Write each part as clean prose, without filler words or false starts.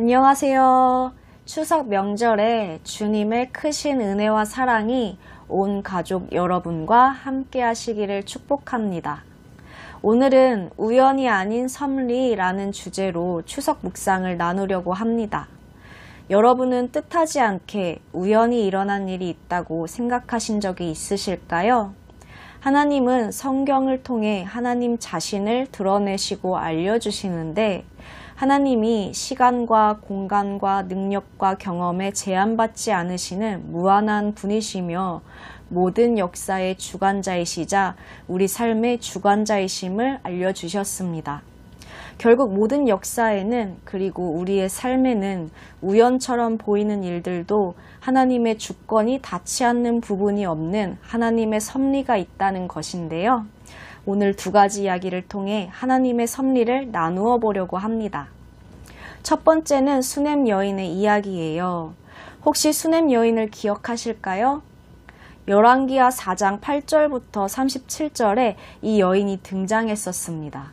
안녕하세요. 추석 명절에 주님의 크신 은혜와 사랑이 온 가족 여러분과 함께 하시기를 축복합니다. 오늘은 우연이 아닌 섭리라는 주제로 추석 묵상을 나누려고 합니다. 여러분은 뜻하지 않게 우연히 일어난 일이 있다고 생각하신 적이 있으실까요? 하나님은 성경을 통해 하나님 자신을 드러내시고 알려주시는데 하나님이 시간과 공간과 능력과 경험에 제한받지 않으시는 무한한 분이시며 모든 역사의 주관자이시자 우리 삶의 주관자이심을 알려주셨습니다. 결국 모든 역사에는 그리고 우리의 삶에는 우연처럼 보이는 일들도 하나님의 주권이 닿지 않는 부분이 없는 하나님의 섭리가 있다는 것인데요. 오늘 두 가지 이야기를 통해 하나님의 섭리를 나누어 보려고 합니다. 첫 번째는 수넴 여인의 이야기예요. 혹시 수넴 여인을 기억하실까요? 열왕기하 4장 8절부터 37절에 이 여인이 등장했었습니다.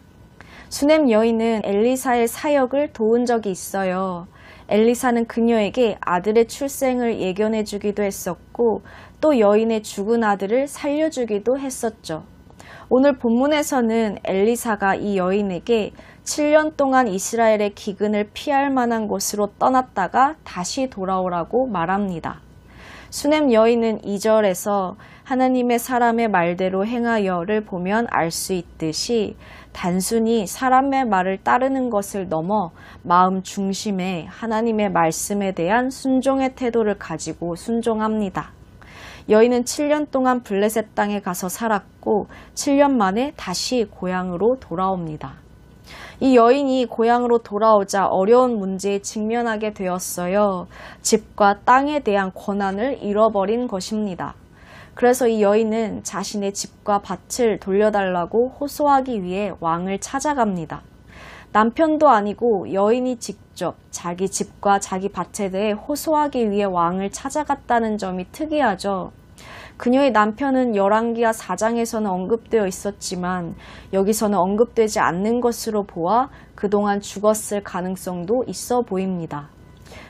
수넴 여인은 엘리사의 사역을 도운 적이 있어요. 엘리사는 그녀에게 아들의 출생을 예견해 주기도 했었고 또 여인의 죽은 아들을 살려주기도 했었죠. 오늘 본문에서는 엘리사가 이 여인에게 7년 동안 이스라엘의 기근을 피할 만한 곳으로 떠났다가 다시 돌아오라고 말합니다. 수넴 여인은 2절에서 하나님의 사람의 말대로 행하여를 보면 알 수 있듯이 단순히 사람의 말을 따르는 것을 넘어 마음 중심에 하나님의 말씀에 대한 순종의 태도를 가지고 순종합니다. 여인은 7년 동안 블레셋 땅에 가서 살았고 7년 만에 다시 고향으로 돌아옵니다. 이 여인이 고향으로 돌아오자 어려운 문제에 직면하게 되었어요. 집과 땅에 대한 권한을 잃어버린 것입니다. 그래서 이 여인은 자신의 집과 밭을 돌려달라고 호소하기 위해 왕을 찾아갑니다. 남편도 아니고 여인이 직접 자기 집과 자기 밭에 대해 호소하기 위해 왕을 찾아갔다는 점이 특이하죠. 그녀의 남편은 열왕기하 4장에서는 언급되어 있었지만 여기서는 언급되지 않는 것으로 보아 그동안 죽었을 가능성도 있어 보입니다.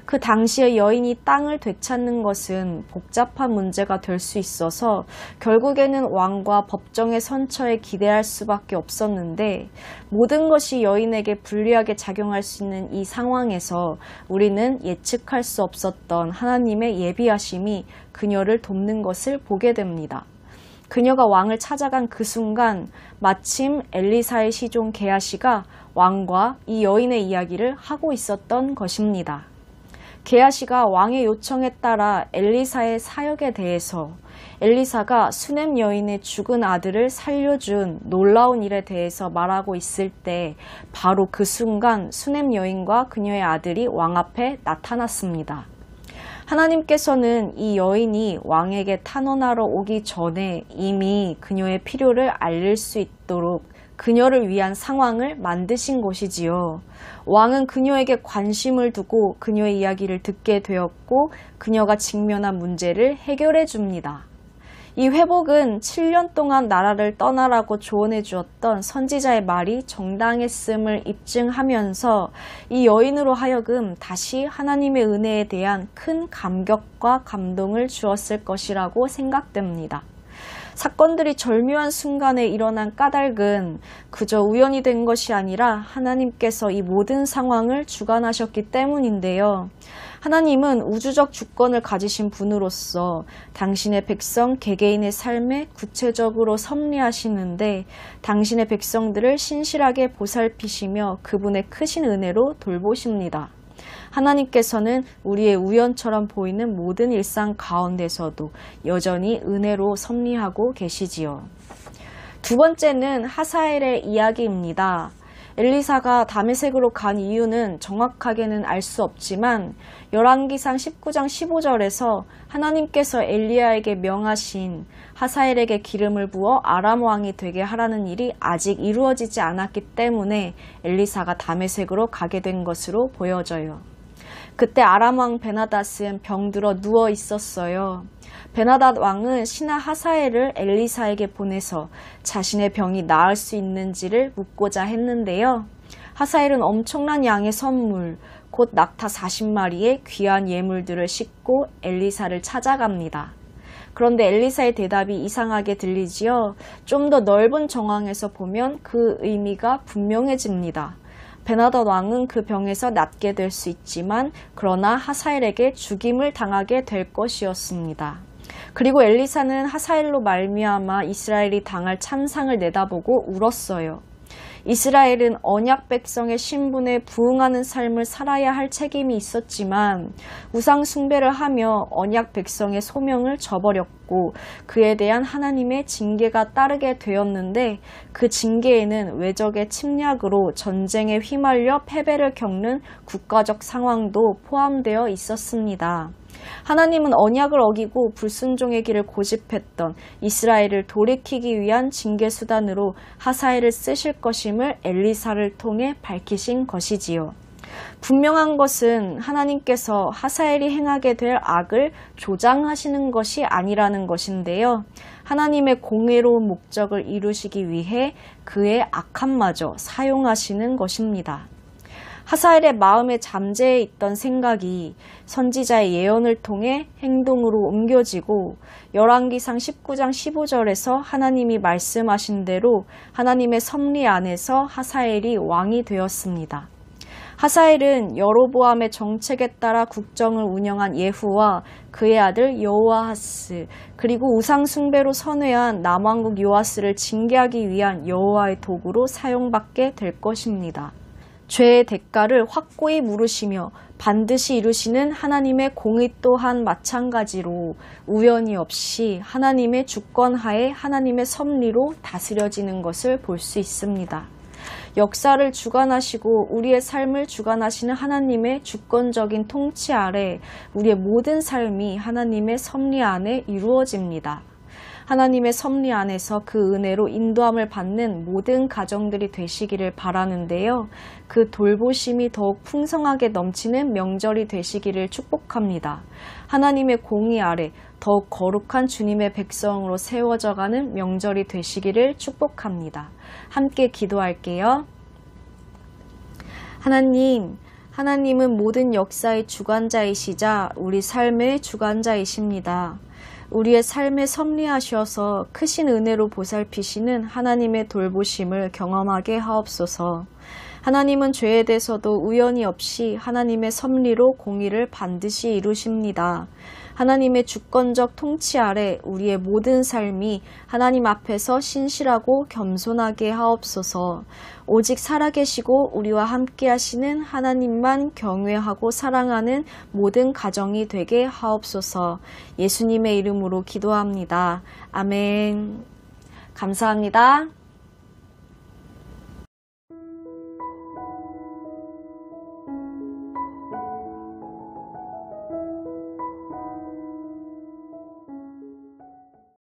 그 당시에 여인이 땅을 되찾는 것은 복잡한 문제가 될 수 있어서 결국에는 왕과 법정의 선처에 기대할 수밖에 없었는데 모든 것이 여인에게 불리하게 작용할 수 있는 이 상황에서 우리는 예측할 수 없었던 하나님의 예비하심이 그녀를 돕는 것을 보게 됩니다. 그녀가 왕을 찾아간 그 순간 마침 엘리사의 시종 게하시가 왕과 이 여인의 이야기를 하고 있었던 것입니다. 게하시가 왕의 요청에 따라 엘리사의 사역에 대해서 엘리사가 수넴 여인의 죽은 아들을 살려준 놀라운 일에 대해서 말하고 있을 때 바로 그 순간 수넴 여인과 그녀의 아들이 왕 앞에 나타났습니다. 하나님께서는 이 여인이 왕에게 탄원하러 오기 전에 이미 그녀의 필요를 알릴 수 있도록 그녀를 위한 상황을 만드신 것이지요. 왕은 그녀에게 관심을 두고 그녀의 이야기를 듣게 되었고 그녀가 직면한 문제를 해결해 줍니다. 이 회복은 7년 동안 나라를 떠나라고 조언해 주었던 선지자의 말이 정당했음을 입증하면서 이 여인으로 하여금 다시 하나님의 은혜에 대한 큰 감격과 감동을 주었을 것이라고 생각됩니다. 사건들이 절묘한 순간에 일어난 까닭은 그저 우연이 된 것이 아니라 하나님께서 이 모든 상황을 주관하셨기 때문인데요. 하나님은 우주적 주권을 가지신 분으로서 당신의 백성 개개인의 삶에 구체적으로 섭리하시는데 당신의 백성들을 신실하게 보살피시며 그분의 크신 은혜로 돌보십니다. 하나님께서는 우리의 우연처럼 보이는 모든 일상 가운데서도 여전히 은혜로 섭리하고 계시지요. 두 번째는 하사엘의 이야기입니다. 엘리사가 다메섹으로 간 이유는 정확하게는 알 수 없지만 열왕기상 19장 15절에서 하나님께서 엘리야에게 명하신 하사엘에게 기름을 부어 아람 왕이 되게 하라는 일이 아직 이루어지지 않았기 때문에 엘리사가 다메섹으로 가게 된 것으로 보여져요. 그때 아람 왕 베나닷은 병들어 누워 있었어요. 베나닷 왕은 신하 하사엘을 엘리사에게 보내서 자신의 병이 나을 수 있는지를 묻고자 했는데요. 하사엘은 엄청난 양의 선물, 곧 낙타 40마리의 귀한 예물들을 싣고 엘리사를 찾아갑니다. 그런데 엘리사의 대답이 이상하게 들리지요. 좀 더 넓은 정황에서 보면 그 의미가 분명해집니다. 베나닷 왕은 그 병에서 낫게 될 수 있지만 그러나 하사엘에게 죽임을 당하게 될 것이었습니다. 그리고 엘리사는 하사엘로 말미암아 이스라엘이 당할 참상을 내다보고 울었어요. 이스라엘은 언약 백성의 신분에 부응하는 삶을 살아야 할 책임이 있었지만 우상 숭배를 하며 언약 백성의 소명을 저버렸고 그에 대한 하나님의 징계가 따르게 되었는데 그 징계에는 외적의 침략으로 전쟁에 휘말려 패배를 겪는 국가적 상황도 포함되어 있었습니다. 하나님은 언약을 어기고 불순종의 길을 고집했던 이스라엘을 돌이키기 위한 징계 수단으로 하사엘을 쓰실 것임을 엘리사를 통해 밝히신 것이지요. 분명한 것은 하나님께서 하사엘이 행하게 될 악을 조장하시는 것이 아니라는 것인데요. 하나님의 공의로운 목적을 이루시기 위해 그의 악함마저 사용하시는 것입니다. 하사엘의 마음에 잠재해 있던 생각이 선지자의 예언을 통해 행동으로 옮겨지고 열왕기상 19장 15절에서 하나님이 말씀하신 대로 하나님의 섭리 안에서 하사엘이 왕이 되었습니다. 하사엘은 여로보암의 정책에 따라 국정을 운영한 예후와 그의 아들 여호아하스 그리고 우상 숭배로 선회한 남왕국 요아스를 징계하기 위한 여호와의 도구로 사용받게 될 것입니다. 죄의 대가를 확고히 물으시며 반드시 이루시는 하나님의 공의 또한 마찬가지로 우연이 없이 하나님의 주권하에 하나님의 섭리로 다스려지는 것을 볼 수 있습니다. 역사를 주관하시고 우리의 삶을 주관하시는 하나님의 주권적인 통치 아래 우리의 모든 삶이 하나님의 섭리 안에 이루어집니다. 하나님의 섭리 안에서 그 은혜로 인도함을 받는 모든 가정들이 되시기를 바라는데요. 그 돌보심이 더욱 풍성하게 넘치는 명절이 되시기를 축복합니다. 하나님의 공의 아래 더욱 거룩한 주님의 백성으로 세워져가는 명절이 되시기를 축복합니다. 함께 기도할게요. 하나님은 모든 역사의 주관자이시자 우리 삶의 주관자이십니다. 우리의 삶에 섭리하셔서 크신 은혜로 보살피시는 하나님의 돌보심을 경험하게 하옵소서. 하나님은 죄에 대해서도 우연히 없이 하나님의 섭리로 공의를 반드시 이루십니다. 하나님의 주권적 통치 아래 우리의 모든 삶이 하나님 앞에서 신실하고 겸손하게 하옵소서. 오직 살아계시고 우리와 함께 하시는 하나님만 경외하고 사랑하는 모든 가정이 되게 하옵소서. 예수님의 이름으로 기도합니다. 아멘. 감사합니다.